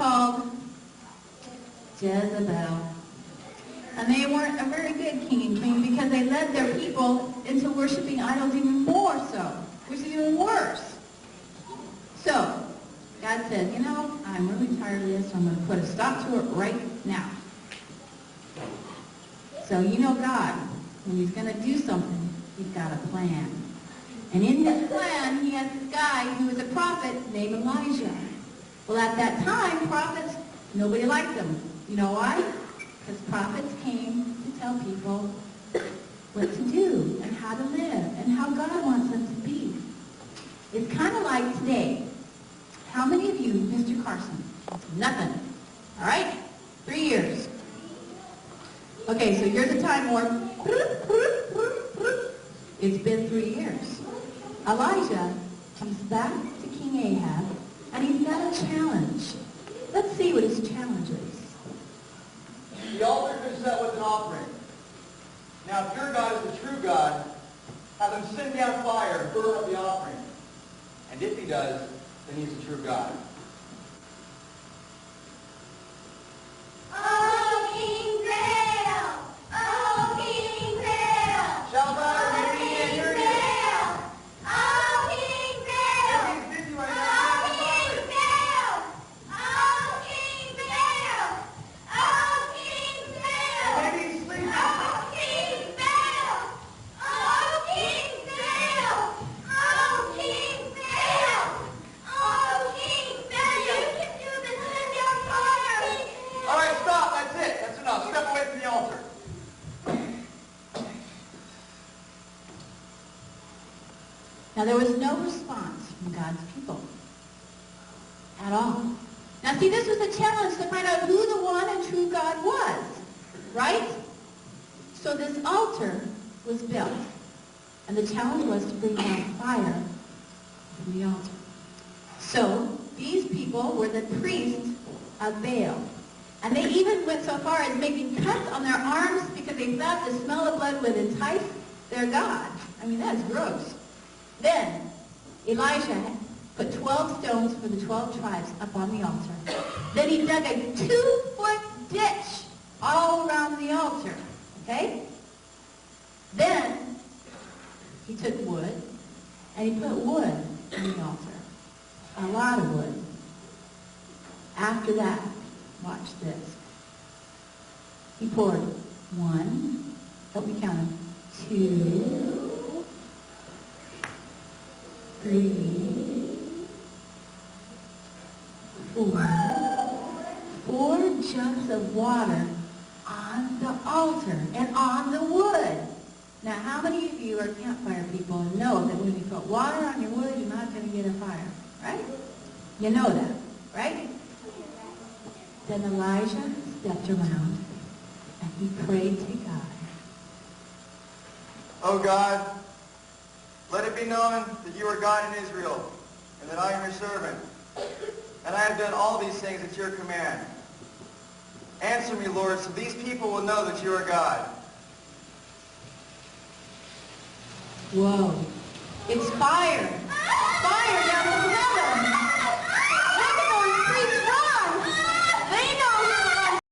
called Jezebel. And they weren't a very good king and queen because they led their people into worshiping idols even more so, which is even worse. So, God said, you know, I'm really tired of this, so I'm going to put a stop to it right now. So you know God, when he's going to do something, he's got a plan. And in this plan, he has this guy who is a prophet named Elijah. Well, at that time, prophets, nobody liked them. You know why? Because prophets came to tell people what to do and how to live and how God wants them to be. It's kind of like today. How many of you, Mr. Carson? Nothing. All right? 3 years. Okay, so here's a time warp. It's been 3 years. Elijah comes back to King Ahab, and he's got a challenge. Let's see what his challenge is. The altar is set with an offering. Now, if your God is the true God, have him send down fire and burn up the offering. And if he does, then he's the true God. Oh, King Baal! Oh, King Baal! Shall I Oh, remain King here? Baal! Oh, King Baal! He's busy right Oh, now. King Baal! Oh, King Baal! Oh, King Baal! Maybe he's sleeping. Oh, King Baal! Oh, King Baal! Oh, King Baal! Oh, King Baal! You can do this. Send down fire! All right, stop. That's it. That's enough. Step away from the altar. Now, there was no response from God's people at all. Now, see, this was a challenge to find out who the one and true God was, right? So this altar was built, and the challenge was to bring down fire from the altar. So these people were the priests of Baal. And they even went so far as making cuts on their arms because they thought the smell of blood would entice their God. I mean, that's gross. Then Elijah put 12 stones for the 12 tribes up on the altar. Then he dug a 2-foot ditch all around the altar. Okay? Then he took wood and he put wood on the altar. A lot of wood. After that, watch this. He poured 1, help me count them, 2, 3, 4 jugs of water on the altar and on the wood. Now, how many of you are campfire people and know that when you put water on your wood, you're not going to get a fire, right? You know that, right? Then Elijah stepped around and he prayed to God. Oh God, let it be known that you are God in Israel, and that I am your servant. And I have done all these things at your command. Answer me, Lord, so these people will know that you are God. Whoa. It's fire.